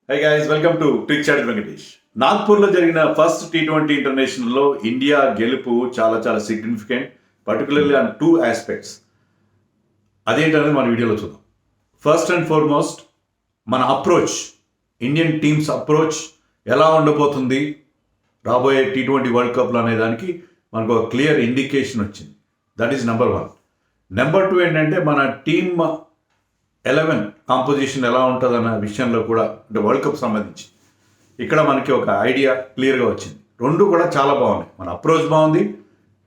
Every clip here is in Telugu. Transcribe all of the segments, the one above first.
High guys, welcome to trick chat Venkatesh. నాగ్పూర్లో జరిగిన ఫస్ట్ T20 ఇంటర్నేషనల్లో ఇండియా గెలుపు చాలా చాలా significant, particularly on two aspects. అదేంటనేది మన వీడియోలో చూద్దాం. ఫస్ట్ అండ్ ఫార్మోస్ట్ మన అప్రోచ్, ఇండియన్ టీమ్స్ అప్రోచ్ ఎలా ఉండబోతుంది రాబోయే T20 వరల్డ్ కప్లో అనే దానికి మనకు ఒక క్లియర్ ఇండికేషన్ వచ్చింది. That is number 1. నెంబర్ 2 ఏంటంటే మన టీమ్ 11 కాంపోజిషన్ ఎలా ఉంటుందన్న విషయంలో కూడా, అంటే వరల్డ్ కప్ సంబంధించి ఇక్కడ మనకి ఒక ఐడియా క్లియర్గా వచ్చింది. రెండు కూడా చాలా బాగున్నాయి. మన అప్రోచ్ బాగుంది,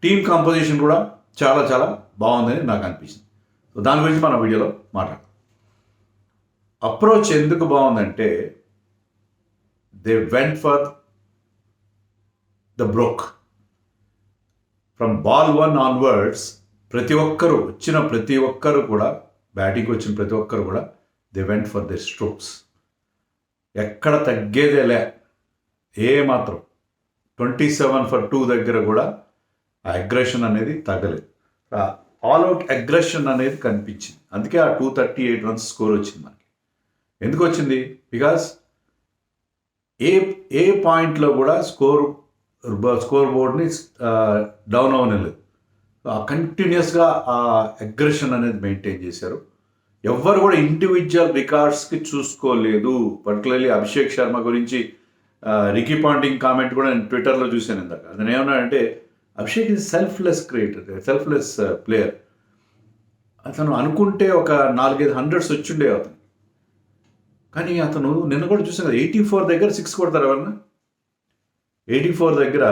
టీమ్ కాంపోజిషన్ కూడా చాలా చాలా బాగుందని నాకు అనిపించింది. సో దాని గురించి మన వీడియోలో మాట్లాడదాం. అప్రోచ్ ఎందుకు బాగుందంటే they went for the broke from ball 1 onwards. ప్రతి ఒక్కరు కూడా బ్యాటింగ్కి వచ్చిన ప్రతి ఒక్కరు కూడా they went for the strokes. ఎక్కడ తగ్గేదేలే ఏ మాత్రం. 27 for 2 దగ్గర కూడా ఆ అగ్రెషన్ అనేది తగ్గలేదు. ఆల్ అవుట్ అగ్రెషన్ అనేది కనిపించింది. అందుకే ఆ 238 runs స్కోర్ వచ్చింది మనకి. ఎందుకు వచ్చింది? బికాస్ ఏ పాయింట్లో కూడా స్కోర్ బోర్డ్ని డౌన్ అవ్వలేదు. కంటిన్యూస్గా ఆ అగ్రెషన్ అనేది మెయింటైన్ చేశారు. ఎవ్వరు కూడా ఇండివిజువల్ రికార్డ్స్కి చూసుకోలేదు. పర్టికులర్లీ అభిషేక్ శర్మ గురించి రికీ పాంటింగ్ కామెంట్ కూడా నేను ట్విట్టర్లో చూశాను ఇందాక. అతను ఏమన్నాడంటే అభిషేక్ ఈజ్ సెల్ఫ్లెస్ ప్లేయర్. అతను అనుకుంటే ఒక 4-5 hundreds వచ్చిండే అతను. కానీ అతను నిన్న కూడా చూసాను కదా, 84 దగ్గర 6 కొడతారు. ఎవరన్నా 84 దగ్గర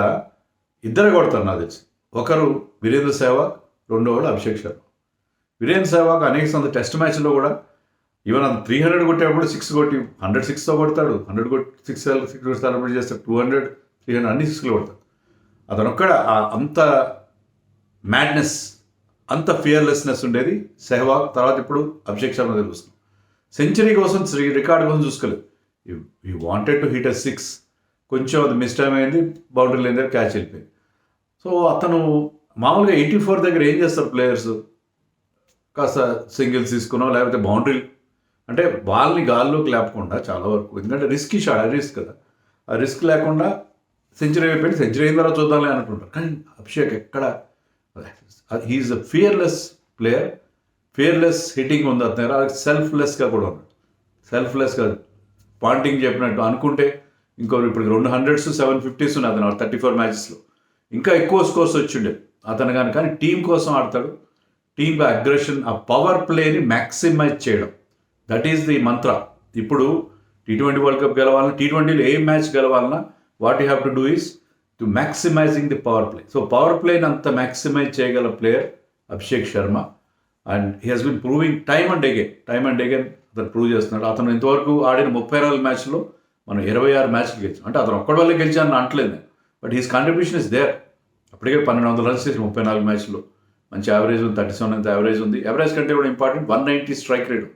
ఇద్దరే కొడతారు నాకు తెలిసి. ఒకరు వీరేంద్ర సెహ్వాగ్, రెండోవాడు అభిషేక్ శర్మ. వీరేంద్ర సెహ్వాగ్ అనేక సంది టెస్ట్ మ్యాచ్లో కూడా ఈవెన్ అతను 300 కొట్టేటప్పుడు 6 కొట్టి 106తో కొడతాడు. 100 కొట్టి 6 సెలబ్రేట్ చేస్తాడు. 200, 300 అన్ని 6లు కొడతాడు. అతను ఒక్కడ అంత మ్యాడ్నెస్, అంత ఫియర్లెస్నెస్ ఉండేది సెహ్వాగ్. తర్వాత ఇప్పుడు అభిషేక్ శర్మ తెలుస్తుంది. సెంచరీ కోసం, రికార్డు కోసం చూసుకోలేదు. ఈ వాంటెడ్ టు హిట్ 6. కొంచెం అది మిస్ టైం అయింది, బౌండరీ లేని దగ్గర క్యాచ్ వెళ్ళిపోయింది. సో అతను మామూలుగా 84 దగ్గర ఏం చేస్తారు ప్లేయర్స్? కాస్త సింగిల్స్ తీసుకున్నాం, లేకపోతే బౌండరీ, అంటే బాల్ని గాల్లోకి లేపకుండా చాలా వరకు, ఎందుకంటే రిస్కీ షాట్, అది రిస్క్ కదా. ఆ రిస్క్ లేకుండా సెంచరీ అయిపోయింది. సెంచరీ అయిన తర్వాత చూద్దాంలే అనుకుంటారు. కానీ అభిషేక్ ఎక్కడ, హీఈస్ అ ఫియర్లెస్ ప్లేయర్. ఫియర్లెస్ హిట్టింగ్ ఉంది అతను. అలాగే సెల్ఫ్లెస్గా కూడా ఉన్నాడు. సెల్ఫ్లెస్గా పాయింటింగ్ చెప్పినట్టు అనుకుంటే ఇప్పుడు 200s 750s ఉన్నాయి అతను 34 matchesలో. ఇంకా ఎక్కువ స్కోర్స్ వచ్చిండే అతను కానీ టీం కోసం ఆడతాడు. టీమ్ అగ్రెషన్, ఆ పవర్ ప్లేని మ్యాక్సిమైజ్ చేయడం, దట్ ఈస్ ది మంత్ర. ఇప్పుడు T20 వరల్డ్ కప్ గెలవాలన్నా, T20లో ఏ మ్యాచ్ గెలవాలన్నా, what you have to do is to maximising the power play. So power ప్లేని అంత మ్యాక్సిమైజ్ చేయగల player Abhishek Sharma. And he has been proving time and again అతను ప్రూవ్ చేస్తున్నాడు. అతను ఇంతవరకు ఆడిన 34 మ్యాచ్లో మనం 26 మ్యాచ్లు గెలిచాం. అంటే అతను ఒక్కడి వల్లే గెలిచాను అంటలేదు, but his contribution is there. అప్పటికే 1200 runs చేసి 34 మ్యాచ్లో మంచి యావరేజ్ ఉంది. 37 అంత యావరేజ్ ఉంది. యావరేజ్ కంటే కూడా ఇంపార్టెంట్ 190 స్ట్రైక్ రేట్.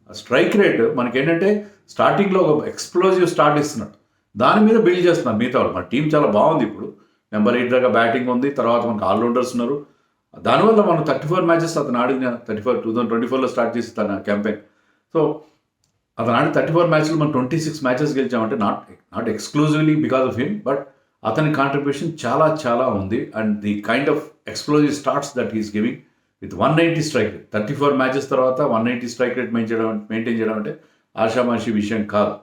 ఆ స్ట్రైక్ రేట్ మనకేంటంటే స్టార్టింగ్లో ఒక ఎక్స్ప్లోజివ్ స్టార్ట్ ఇస్తున్నాడు, దాని మీద బిల్డ్ చేస్తున్నారు మిగతా వాళ్ళు. మన టీం చాలా బాగుంది. ఇప్పుడు నెంబర్ 8 దాకా బ్యాటింగ్ ఉంది. తర్వాత మనకు ఆల్రౌండర్స్ ఉన్నారు. దానివల్ల మనం 34 matches అతను ఆడిన 2024లో స్టార్ట్ చేసి తన క్యాంపెయిన్. సో అతను ఆడిన 34 matchలు మనం 26 matches గెలిచామంటే not exclusively because of him, but అతని కాంట్రిబ్యూషన్ చాలా చాలా ఉంది. And the kind of explosive starts that is giving with 190 strike rate. 34 matches తర్వాత 190 స్ట్రైక్ రేట్ మెయింటైన్ చేయడం అంటే ఆషామాషి విషయం కాదు.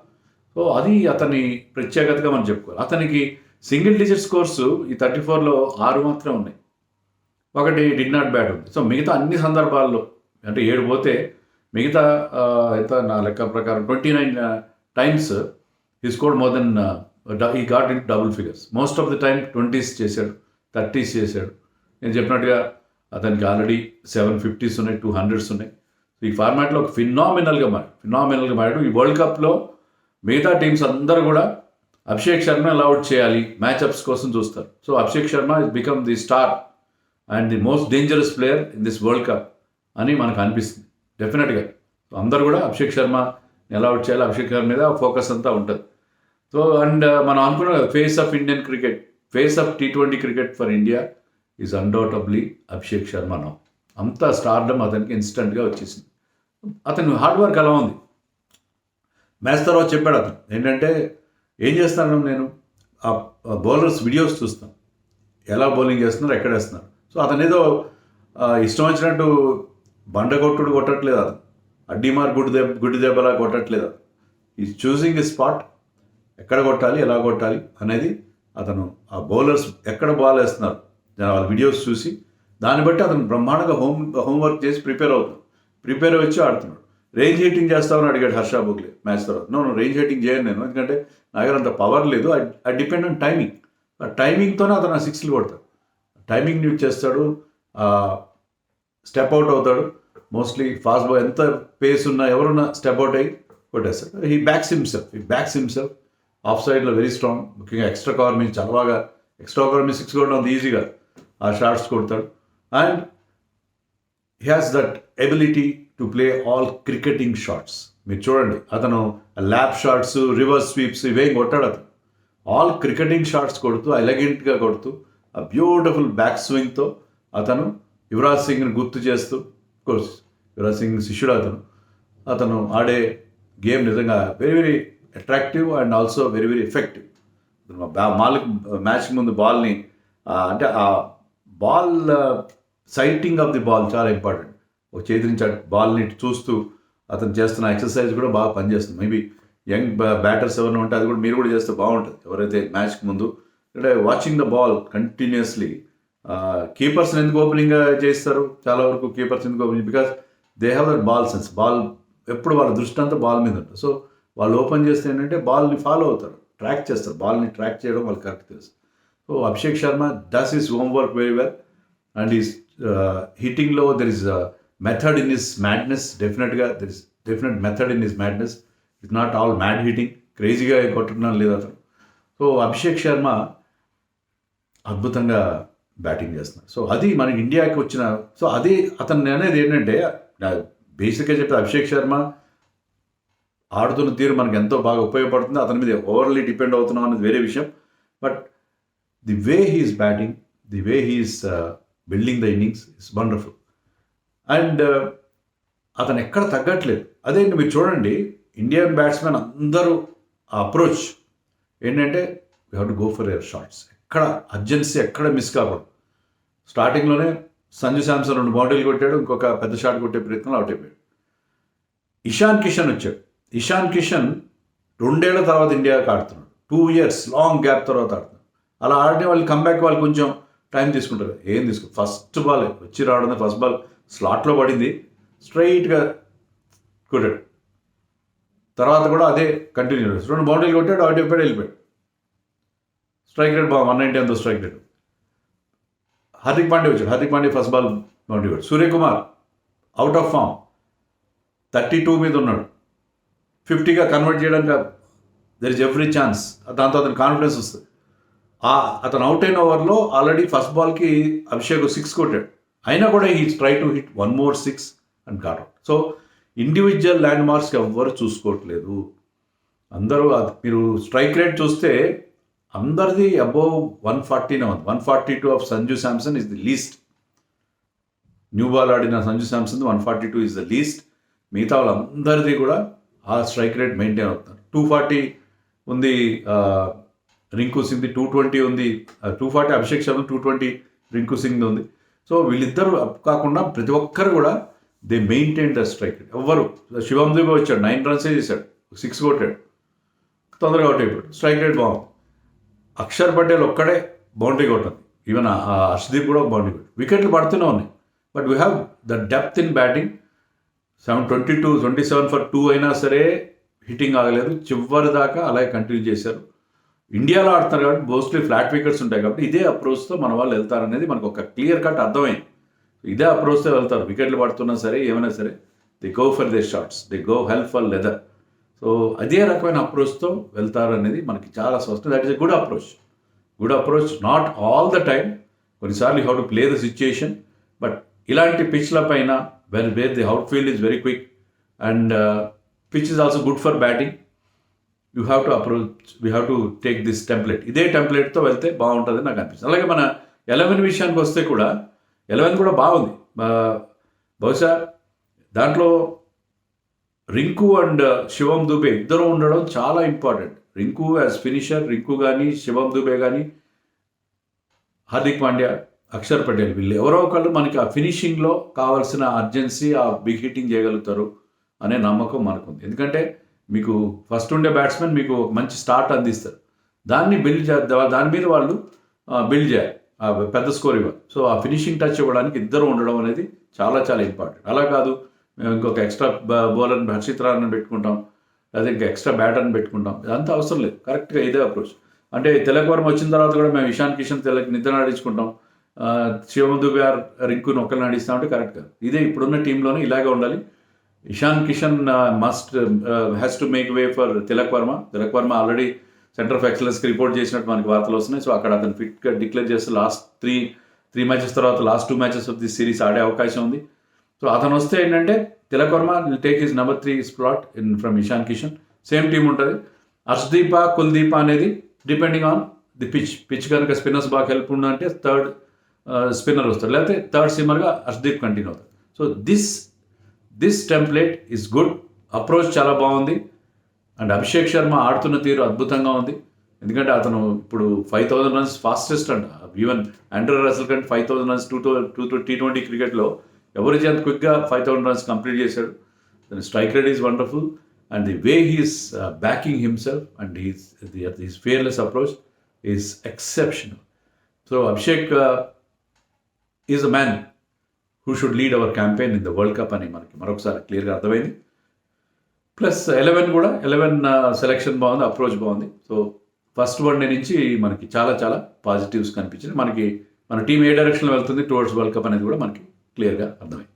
సో అది అతని ప్రత్యేకతగా మనం చెప్పుకోవాలి. అతనికి సింగిల్ డిజిట్ స్కోర్స్ ఈ 34లో 6 మాత్రమే ఉన్నాయి. ఒకటి డిడ్ నాట్ బ్యాట్ ఉంది. సో మిగతా అన్ని సందర్భాల్లో, అంటే 7 పోతే మిగతా ఎంత నా లెక్క ప్రకారం 29 times he scored more than, he got in double figures. Most of the time 20s చేశాడు, 30s చేశాడు. నేను చెప్పినట్టుగా అతనికి ఆల్రెడీ 750s ఉన్నాయి, 200s ఉన్నాయి. ఈ ఫార్మాట్లో ఒక ఫినామినల్గా మారాడు. ఈ వరల్డ్ కప్లో మిగతా టీమ్స్ అందరూ కూడా అభిషేక్ శర్మ ఎలా అవుట్ చేయాలి, మ్యాచ్అప్స్ కోసం చూస్తారు. So Abhishek Sharma is become the star and the most dangerous player in this world cup అని మనకు అనిపిస్తుంది డెఫినెట్గా. సో అందరూ కూడా అభిషేక్ శర్మ ఎలా అవుట్ చేయాలి, అభిషేక్ శర్మ మీద ఫోకస్ అంతా ఉంటుంది. సో అండ్ మనం అనుకున్నాం కదా, face of Indian cricket, face of T20 cricket for India is undoubtedly Abhishek Sharma now. అంత స్టార్డమ్ అతనికి ఇన్స్టెంట్గా వచ్చేసింది. అతని హార్డ్ వర్క్ ఎలా ఉంది, మ్యాచ్ తర్వాత చెప్పాడు అతను ఏంటంటే, ఏం చేస్తాను నేను ఆ బౌలర్స్ వీడియోస్ చూస్తాను, ఎలా బౌలింగ్ చేస్తున్నారు, ఎక్కడ వేస్తున్నారు. సో అతను ఏదో ఇష్టం వచ్చినట్టు బండగొట్టుడు కొట్టట్లేదు, అతను అడ్డీమార్ గుడ్డి దెబ్బలా కొట్టట్లేదు. ఈ చూసింగ్ ఈ స్పాట్, ఎక్కడ కొట్టాలి, ఎలా కొట్టాలి అనేది అతను ఆ బౌలర్స్ ఎక్కడ బాల్ వేస్తున్నారు వాళ్ళ వీడియోస్ చూసి దాన్ని బట్టి అతను బ్రహ్మాండంగా హోంవర్క్ చేసి ప్రిపేర్ వచ్చి ఆడుతున్నాడు. రేంజ్ హీటింగ్ చేస్తామని అడిగాడు హర్ష భోగ్లే మ్యాచ్ తర్వాత. నో రేంజ్ హీటింగ్ చేయను నేను, ఎందుకంటే నా దగ్గర అంత పవర్ లేదు, ఐ డిపెండ్ ఆన్ టైమింగ్. ఆ టైమింగ్తోనే అతను ఆ సిక్స్లు కొడతాడు, టైమింగ్ యూజ్ చేస్తాడు, స్టెప్ అవుట్ అవుతాడు. మోస్ట్లీ ఫాస్ట్ బాల్ ఎంత పేస్ ఉన్నా ఎవరున్నా స్టెప్ అవుట్ అయ్యి కొట్టేస్తాడు. హీ బ్యాక్స్ హిమ్సెల్ఫ్ ఆఫ్ సైడ్లో వెరీ స్ట్రాంగ్. ముఖ్యంగా ఎక్స్ట్రా కవర్ మీద చాలా బాగా, ఎక్స్ట్రా కవర్ మీద సిక్స్ కొట్టడం అంత ఈజీగా ఆ షాట్స్ కొడతాడు. And he has that ability to play all cricketing shots. మీరు చూడండి, అతను ల్యాప్ షాట్స్, రివర్స్ స్వీప్స్ ఇవేం కొట్టాడు, అతను ఆల్ క్రికెటింగ్ షాట్స్ కొడుతూ ఎలగెంట్గా కొడుతూ ఆ బ్యూటిఫుల్ బ్యాక్ స్వింగ్తో అతను యువరాజ్ సింగ్ని గుర్తు చేస్తూ, కోర్స్ యువరాజ్ సింగ్ శిష్యుడు అతను ఆడే గేమ్ నిజంగా very very attractive and also very very effective. Match ముందు బాల్ని అంటే ఆ ball citing of the ball చాలా ఇంపార్టెంట్. ఒక చేతి నుంచి బాల్ని చూస్తూ అతను చేస్తున్న ఎక్సర్సైజ్ కూడా బాగా పనిచేస్తుంది. మేబీ యంగ్ బ్యాటర్స్ ఎవరైనా ఉంటే అది కూడా మీరు కూడా చేస్తే బాగుంటుంది. ఎవరైతే మ్యాచ్కి ముందు అంటే వాచింగ్ ద బాల్ కంటిన్యూస్లీ. కీపర్స్ని ఎందుకు ఓపెనింగ్ చేస్తారు, చాలా వరకు కీపర్స్ ఎందుకు opening, because they have that ball sense. Ball ఎప్పుడు వాళ్ళ దృష్టి అంతా బాల్ మీద ఉంటుంది. సో వాళ్ళు ఓపెన్ చేస్తే ఏంటంటే బాల్ని ఫాలో అవుతారు, ట్రాక్ చేస్తారు, బాల్ని ట్రాక్ చేయడం వాళ్ళు కరెక్ట్ తెలుసు. So Abhishek Sharma does his homework very well and is హిట్టింగ్లో there is method in his madness. డెఫినెట్గా there is definite method in his madness. It's not all mad hitting, క్రేజీగా కొట్టడం లేదు అతను. సో అభిషేక్ శర్మ అద్భుతంగా బ్యాటింగ్ చేస్తున్నారు. సో అది మన ఇండియాకి వచ్చిన, సో అది అతను అనేది ఏంటంటే బేసిక్గా చెప్పి అభిషేక్ శర్మ ఆడుతున్న తీరు మనకు ఎంతో బాగా ఉపయోగపడుతుంది. అతని మీద ఓవర్లీ డిపెండ్ అవుతున్నాం అనేది వేరే విషయం. But the way he's batting, the way he's building the innings is wonderful. And అతను ఎక్కడ తగ్గట్లేదు. అదే మీరు చూడండి, ఇండియన్ బ్యాట్స్మెన్ అందరూ అప్రోచ్ ఏంటంటే we have to go for your shots. ఎక్కడ అర్జెన్సీ ఎక్కడ మిస్ కాకూడదు. స్టార్టింగ్లోనే సంజు శాంసన్ 2 బౌండరీలు కొట్టాడు, ఇంకొక పెద్ద షాట్ కొట్టే ప్రయత్నంలో అవుట్ అయిపోయాడు. ఇషాన్ కిషన్ వచ్చాడు. ఇషాన్ కిషన్ 2 ఏళ్ల తర్వాత ఇండియాకి ఆడుతున్నాడు. 2 years లాంగ్ గ్యాప్ తర్వాత ఆడుతున్నాడు. అలా ఆడిన వాళ్ళు కంబ్యాక్ వాళ్ళు కొంచెం టైం తీసుకుంటారు. ఏం తీసుకుంటారు, ఫస్ట్ బాల్ వచ్చి రావడం, ఫస్ట్ బాల్ స్లాట్లో పడింది, స్ట్రైట్గా కొట్టాడు. తర్వాత కూడా అదే కంటిన్యూ 2 బౌండరీలు కొట్టాడు, అవుట్ అయిపోయాడు, వెళ్ళిపోయాడు. స్ట్రైక్ రేట్ 190 అంత స్ట్రైక్ రేట్. హార్దిక్ పాండే వచ్చాడు. Hardik Pandey first ball boundary కొట్టాడు. సూర్యకుమార్ అవుట్ ఆఫ్ ఫామ్ 32 మీద ఉన్నాడు. 50గా కన్వర్ట్ చేయడానికి దెర్ ఇస్ ఎవ్రీ ఛాన్స్. దాంతో అతను కాన్ఫిడెన్స్ వస్తుంది. అతను అవుట్ అయిన ఓవర్లో ఆల్రెడీ ఫస్ట్ బాల్కి అభిషేక్ 6 కొట్టాడు. అయినా కూడా ఈ try to hit 1 more 6 and got out. So individual land marks ఎవ్వరు చూసుకోవట్లేదు. అందరూ మీరు స్ట్రైక్ రేట్ చూస్తే అందరిది అబోవ్ 140 ఉంది. 142 of Sanju Samson is the least. New ball ఆడిన Sanju Samson 142 is the least. మిగతా వాళ్ళందరిది కూడా ఆ స్ట్రైక్ రేట్ మెయింటైన్ అవుతున్నారు. 240 ఉంది రింకు సింగ్ది, 220 ఉంది 240 అభిషేక్ శర్మ, 220 రింకు సింగ్ ఉంది. సో వీళ్ళిద్దరు కాకుండా ప్రతి ఒక్కరు కూడా they maintain the strike rate. ఎవ్వరు, శివం దూబే వచ్చాడు 9 runs చేశాడు, 6 కొట్టాడు, తొందరగా అవుట్ అయిపోయాడు, స్ట్రైక్ రేట్ బాగుంది. అక్షర్ పటేల్ ఒక్కడే బౌండరీ కొట్టింది. ఈవెన్ హర్షదీప్ కూడా బౌండరీ కొట్టి వికెట్లు పడుతూనే ఉన్నాయి. But we have the depth in batting. 27 for 2 అయినా సరే హిట్టింగ్ ఆగలేదు, చివరి దాకా అలాగే కంటిన్యూ చేశారు. ఇండియాలో ఆడుతున్నారు కాబట్టి మోస్ట్లీ ఫ్లాట్ వికెట్స్ ఉంటాయి కాబట్టి ఇదే అప్రోచ్తో మన వాళ్ళు వెళ్తారనేది మనకు ఒక క్లియర్ కట్ అర్థమైంది. ఇదే అప్రోచ్తో వెళ్తారు, వికెట్లు పడుతున్నా సరే ఏమైనా సరే they go for they shots, they go hell for leather. So అదే రకమైన అప్రోచ్తో వెళ్తారు అనేది మనకి చాలా స్పష్టం. That is a good approach. Not all the time, కొన్నిసార్లు you have to play the situation. But ఇలాంటి పిచ్ల పైన where the outfield is very quick and pitch is also good for batting, we have to take this template. ఇదే టెంప్లెట్తో వెళ్తే బాగుంటుందని నాకు అనిపిస్తుంది. అలాగే మన 11 విషయానికి వస్తే కూడా 11 కూడా బాగుంది. బహుశా దాంట్లో రింకు అండ్ శివం దుబే ఇద్దరు ఉండడం చాలా important. Rinku as finisher, Rinku కానీ శివం దుబే కానీ, హార్దిక్ పాండ్యా, అక్షర్ పటేల్, వీళ్ళు ఎవరో ఒకళ్ళు మనకి ఆ ఫినిషింగ్లో కావాల్సిన అర్జెన్సీ, ఆ బిగ్ హిట్టింగ్ చేయగలుగుతారు అనే నమ్మకం మనకుంది. ఎందుకంటే మీకు ఫస్ట్ ఉండే బ్యాట్స్మెన్ మీకు ఒక మంచి స్టార్ట్ అందిస్తారు, దాన్ని దాని మీద వాళ్ళు బిల్డ్ చేయాలి, పెద్ద స్కోర్ ఇవ్వాలి. సో ఆ ఫినిషింగ్ టచ్ ఇవ్వడానికి ఇద్దరు ఉండడం అనేది చాలా చాలా ఇంపార్టెంట్. అలా కాదు మేము ఇంకొక ఎక్స్ట్రా బౌలర్ని హర్షిత్ రాణని పెట్టుకుంటాం, లేదా ఇంకా ఎక్స్ట్రా బ్యాటర్ని పెట్టుకుంటాం, ఇదంతా అవసరం లేదు. కరెక్ట్గా ఇదే అప్రోచ్. అంటే తిలక్ వర్మ వచ్చిన తర్వాత కూడా మేము ఇషాన్ కిషన్ నిద్ర నడించుకుంటాం, శివం దుబే రింకుని ఒకరిని నడిస్తామంటే కరెక్ట్ కాదు. ఇదే ఇప్పుడున్న టీంలోనే ఇలాగే ఉండాలి. Ishan Kishan has to make way for Tilak Varma already centre of ఎక్సలెన్స్కి రిపోర్ట్ చేసినట్టు మనకి వార్తలు వస్తున్నాయి. సో అక్కడ అతను ఫిట్గా డిక్లేర్ చేస్తే లాస్ట్ త్రీ మ్యాచెస్ తర్వాత last 2 matches of this series ఆడే అవకాశం ఉంది. సో అతను వస్తే ఏంటంటే Tilak Varma will take his number 3 slot from Ishan Kishan. Same team ఉంటుంది. హర్షదీప, కుల్దీప అనేది డిపెండింగ్ ఆన్ ది పిచ్ కనుక స్పిన్నర్స్ బాగా హెల్ప్ ఉందంటే థర్డ్ స్పిన్నర్ వస్తాడు, లేకపోతే థర్డ్ స్పిన్నర్గా హర్షదీప్ కంటిన్యూ అవుతాడు. So this template is good. Approach చాలా బాగుంది. అండ్ అభిషేక్ శర్మ ఆడుతున్న తీరు అద్భుతంగా ఉంది. ఎందుకంటే అతను ఇప్పుడు 5,000 రన్స్ ఫాస్టెస్ట్ అంట. ఈవెన్ ఆండ్రే రసెల్ కంటే 5,000 రన్స్ T20 క్రికెట్లో ఎవరికి అంత క్విక్గా 5,000 రన్స్ కంప్లీట్ చేశాడు. Strike rate is wonderful and the way he's backing himself and his fearless approach is exceptional. So Abhishek is a man who should lead our campaign in the world cup అని మనకి మరొకసారి క్లియర్గా అర్థమైంది. ప్లస్ 11 సెలెక్షన్ బాగుంది, అప్రోచ్ బాగుంది. సో ఫస్ట్ వన్డే నుంచి మనకి చాలా చాలా పాజిటివ్స్ కనిపించింది. మన టీం ఏ డైరెక్షన్లో వెళ్తుంది టువర్డ్స్ వరల్డ్ కప్ అనేది కూడా మనకి క్లియర్గా అర్థమైంది.